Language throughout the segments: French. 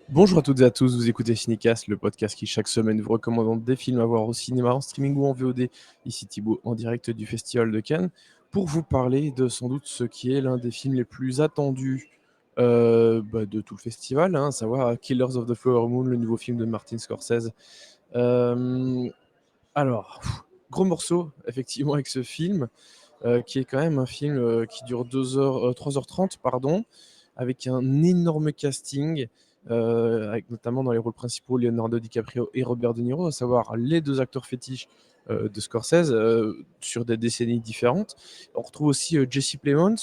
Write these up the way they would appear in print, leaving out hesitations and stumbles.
Bonjour à toutes et à tous, vous écoutez Cinécast, le podcast qui chaque semaine vous recommande des films à voir au cinéma, en streaming ou en VOD. Ici Thibaut, en direct du Festival de Cannes, pour vous parler de sans doute ce qui est l'un des films les plus attendus de tout le festival, à savoir Killers of the Flower Moon, le nouveau film de Martin Scorsese. Euh, Gros morceau, effectivement, avec ce film, qui est quand même un film qui dure 3h30, pardon, avec un énorme casting, avec notamment dans les rôles principaux Leonardo DiCaprio et Robert De Niro, à savoir les deux acteurs fétiches de Scorsese, sur des décennies différentes. On retrouve aussi Jesse Plemons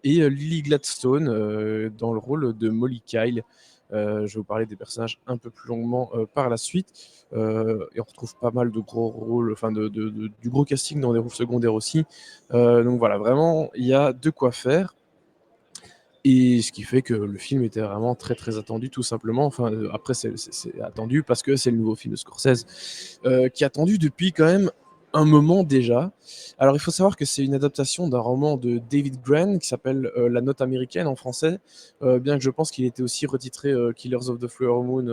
et Lily Gladstone dans le rôle de Molly Kyle. Je vais vous parler des personnages un peu plus longuement par la suite. Et on retrouve pas mal de gros rôles, enfin du gros casting dans des rôles secondaires aussi. Donc voilà, vraiment, il y a de quoi faire. Et ce qui fait que le film était vraiment très très attendu, tout simplement. Enfin, après, c'est attendu parce que c'est le nouveau film de Scorsese, qui est attendu depuis quand même un moment déjà. Alors, il faut savoir que c'est une adaptation d'un roman de David Grann qui s'appelle La Note américaine en français, bien que je pense qu'il était aussi retitré Killers of the Flower Moon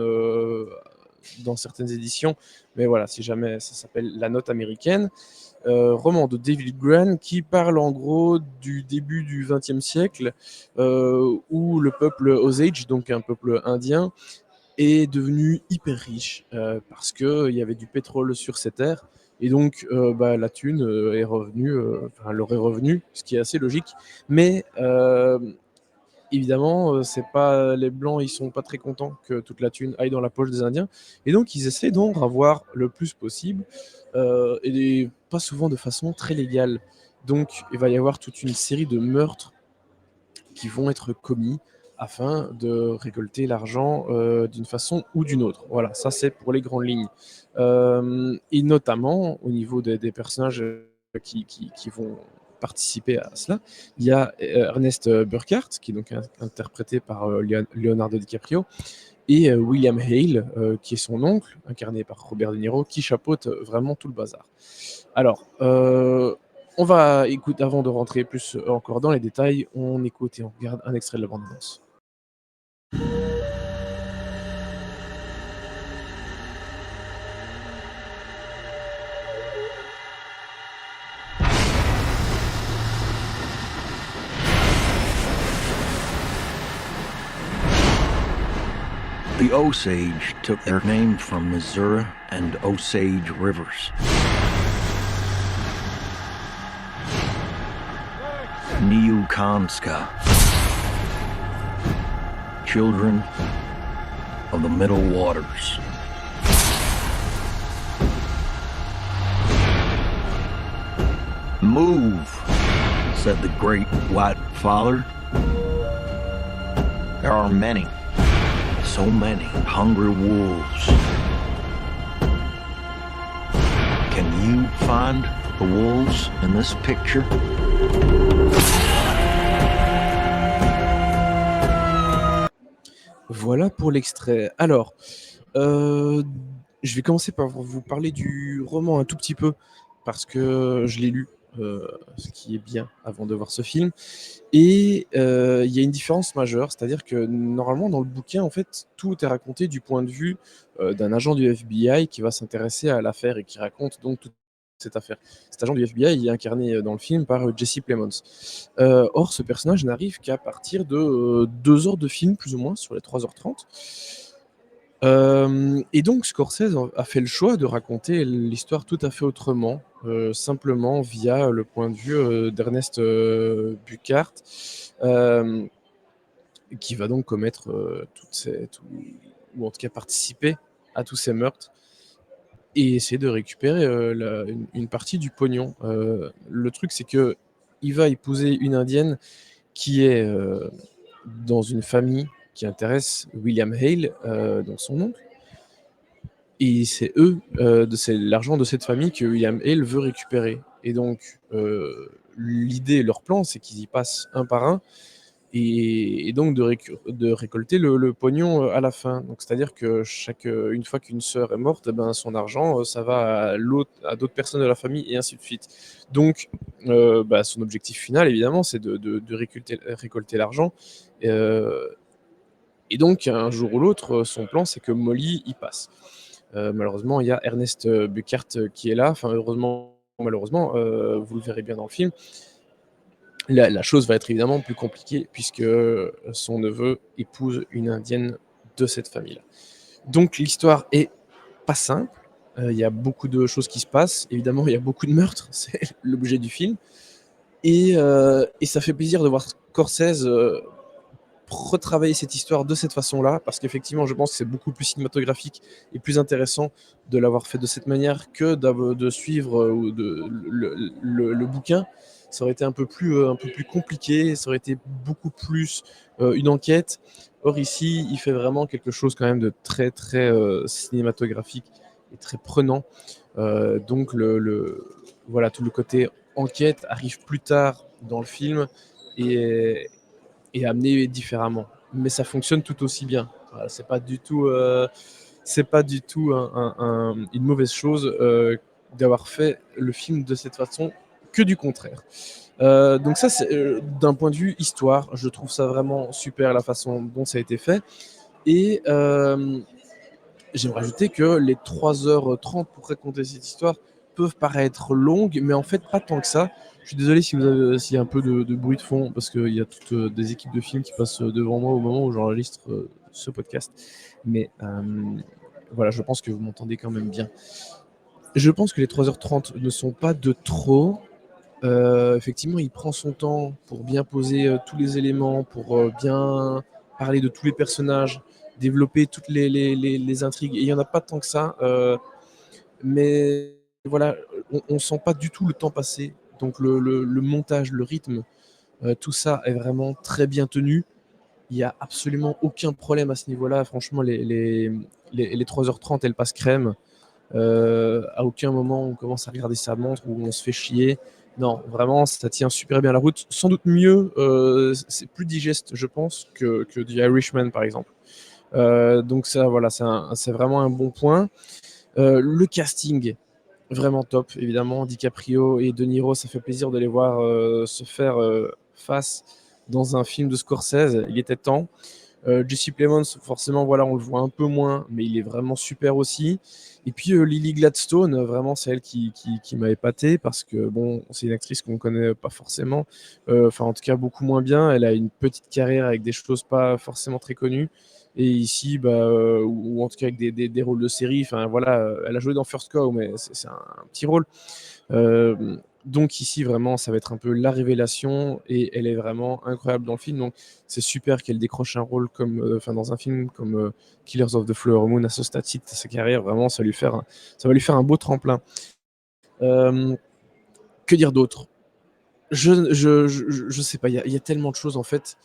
dans certaines éditions. Mais voilà, si jamais ça s'appelle La Note américaine. Roman de David Grann qui parle en gros du début du XXe siècle, où le peuple Osage, donc un peuple indien, est devenu hyper riche parce qu'il y avait du pétrole sur ces terres. Et donc, la thune est revenue, leur est revenue, ce qui est assez logique. Mais évidemment, c'est pas les blancs, ils sont pas très contents que toute la thune aille dans la poche des Indiens, et donc ils essaient d'en avoir le plus possible, et pas souvent de façon très légale. Donc il va y avoir toute une série de meurtres qui vont être commis afin de récolter l'argent d'une façon ou d'une autre. Voilà, ça c'est pour les grandes lignes. Et notamment au niveau des personnages qui vont participer à cela, il y a Ernest Burkhardt, qui est donc interprété par Leonardo DiCaprio, et William Hale, qui est son oncle, incarné par Robert De Niro, qui chapeaute vraiment tout le bazar. Alors, on va écouter, avant de rentrer plus encore dans les détails, on écoute et on regarde un extrait de la bande-annonce. The Osage took their name from Missouri and Osage rivers. Niukanska, children of the Middle Waters. Move, said the great white father. There are many, so many hungry wolves. Can you find the wolves in this picture? Voilà pour l'extrait. Alors, je vais commencer par vous parler du roman un tout petit peu, parce que je l'ai lu, ce qui est bien avant de voir ce film. Et il y a une différence majeure, c'est-à-dire que normalement dans le bouquin, en fait, tout est raconté du point de vue d'un agent du FBI qui va s'intéresser à l'affaire et qui raconte donc toute cette affaire. Cet agent du FBI, il est incarné dans le film par Jesse Plemons. Or, ce personnage n'arrive qu'à partir de 2 heures de film, plus ou moins, sur les 3h30. Et donc Scorsese a fait le choix de raconter l'histoire tout à fait autrement, simplement via le point de vue d'Ernest Burkhardt, hem, qui va donc commettre ou en tout cas participer à tous ces meurtres et essayer de récupérer une partie du pognon. Le truc, c'est que il va épouser une indienne qui est dans une famille qui intéresse William Hale, donc son oncle. Et c'est l'argent de cette famille que William Hale veut récupérer. Et donc, l'idée, leur plan, c'est qu'ils y passent un par un, et donc de récolter le pognon à la fin. Donc, c'est-à-dire que une fois qu'une sœur est morte, eh ben, son argent, ça va à d'autres personnes de la famille, et ainsi de suite. Donc, son objectif final, évidemment, c'est de récolter l'argent. Et donc, un jour ou l'autre, son plan, c'est que Molly y passe. Malheureusement, il y a Ernest Buckhart qui est là. Enfin, heureusement, malheureusement, vous le verrez bien dans le film. La chose va être évidemment plus compliquée puisque son neveu épouse une indienne de cette famille-là. Donc, l'histoire est pas simple. Il y a beaucoup de choses qui se passent. Évidemment, il y a beaucoup de meurtres. C'est l'objet du film. Et ça fait plaisir de voir Scorsese retravailler cette histoire de cette façon-là, parce qu'effectivement, je pense que c'est beaucoup plus cinématographique et plus intéressant de l'avoir fait de cette manière que de suivre le bouquin. Ça aurait été un peu plus compliqué, ça aurait été beaucoup plus une enquête. Or ici, il fait vraiment quelque chose quand même de très très cinématographique et très prenant. Donc voilà, tout le côté enquête arrive plus tard dans le film et, et amené différemment. Mais ça fonctionne tout aussi bien. Voilà, c'est pas du tout une mauvaise chose d'avoir fait le film de cette façon, que du contraire. Donc ça, c'est, d'un point de vue histoire, je trouve ça vraiment super la façon dont ça a été fait. Et j'aimerais ajouter que les 3h30 pour raconter cette histoire peuvent paraître longues, mais en fait pas tant que ça. Je suis désolé si s'il y a un peu de bruit de fond, parce qu'il y a toutes des équipes de films qui passent devant moi au moment où j'enregistre ce podcast. Mais voilà, je pense que vous m'entendez quand même bien. Je pense que les 3h30 ne sont pas de trop. Effectivement, il prend son temps pour bien poser tous les éléments, pour bien parler de tous les personnages, développer toutes les intrigues. Et il n'y en a pas tant que ça. Mais voilà, on sent pas du tout le temps passer. Donc le montage, le rythme, tout ça est vraiment très bien tenu. Il n'y a absolument aucun problème à ce niveau-là. Franchement, les 3h30, elles passent crème. À aucun moment on commence à regarder sa montre ou on se fait chier. Non, vraiment, ça tient super bien la route. Sans doute mieux, c'est plus digeste, je pense, que The Irishman, par exemple. Donc ça, voilà, c'est vraiment un bon point. Le casting, vraiment top, évidemment. DiCaprio et De Niro, ça fait plaisir de les voir se faire face dans un film de Scorsese. Il était temps. Jesse Plemons, forcément, voilà, on le voit un peu moins, mais il est vraiment super aussi. Et puis Lily Gladstone, vraiment, c'est elle qui m'a épaté parce que, bon, c'est une actrice qu'on connaît pas forcément, enfin, en tout cas, beaucoup moins bien. Elle a une petite carrière avec des choses pas forcément très connues. Et ici, bah, ou en tout cas avec des rôles de série, enfin voilà, elle a joué dans First Cow, mais c'est un petit rôle. Euh, donc ici, vraiment, ça va être un peu la révélation et elle est vraiment incroyable dans le film. Donc c'est super qu'elle décroche un rôle comme, enfin dans un film comme Killers of the Flower Moon à ce stade-ci de sa carrière. Vraiment, ça va lui faire un beau tremplin. Euh, que dire d'autre? Je sais pas, il y a tellement de choses en fait.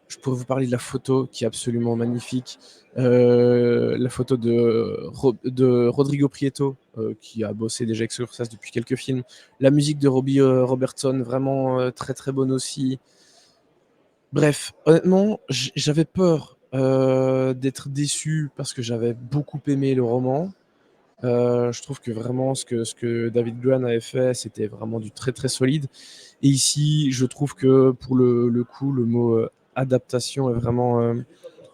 Je pourrais vous parler de la photo qui est absolument magnifique. La photo de Rodrigo Prieto, qui a bossé déjà avec Scorsese depuis quelques films. La musique de Robbie Robertson, vraiment très très bonne aussi. Bref, honnêtement, j'avais peur d'être déçu parce que j'avais beaucoup aimé le roman. Je trouve que vraiment ce que David Grann avait fait, c'était vraiment du très très solide. Et ici, je trouve que pour le coup, le mot adaptation est vraiment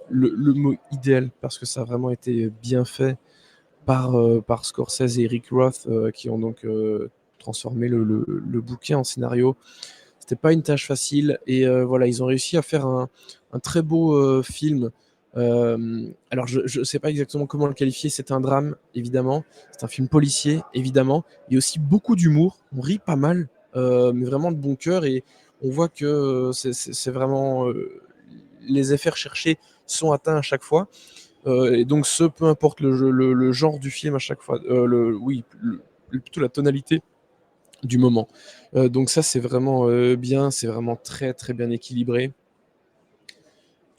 le mot idéal parce que ça a vraiment été bien fait par Scorsese et Eric Roth qui ont donc transformé le bouquin en scénario. C'était pas une tâche facile et voilà, ils ont réussi à faire un très beau film. Alors, je sais pas exactement comment le qualifier. C'est un drame, évidemment. C'est un film policier, évidemment. Il y a aussi beaucoup d'humour. On rit pas mal, mais vraiment de bon cœur. Et on voit que c'est vraiment les effets recherchés sont atteints à chaque fois. Et donc, peu importe le genre du film à chaque fois. Oui, plutôt la tonalité du moment. Donc ça, c'est vraiment bien, c'est vraiment très très bien équilibré.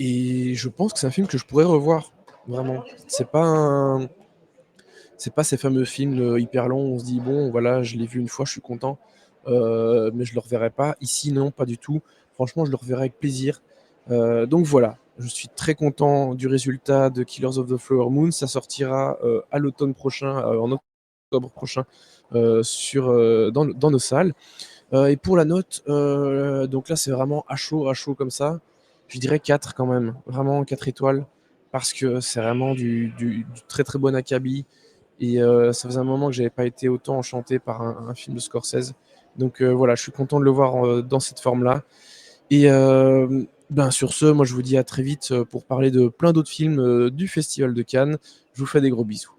Et je pense que c'est un film que je pourrais revoir, vraiment. C'est pas ces fameux films hyper longs où on se dit bon, voilà, je l'ai vu une fois, je suis content, mais je le reverrai pas. Ici, non, pas du tout. Franchement, je le reverrai avec plaisir. Donc voilà, je suis très content du résultat de Killers of the Flower Moon. Ça sortira à l'automne prochain, en octobre prochain, dans nos salles. Et pour la note, donc là, c'est vraiment à chaud comme ça. Je dirais 4 quand même, vraiment 4 étoiles, parce que c'est vraiment du très très bon acabit. Et ça faisait un moment que j'avais pas été autant enchanté par un film de Scorsese. Donc voilà, je suis content de le voir dans cette forme-là. Et ben, sur ce, moi je vous dis à très vite pour parler de plein d'autres films du Festival de Cannes. Je vous fais des gros bisous.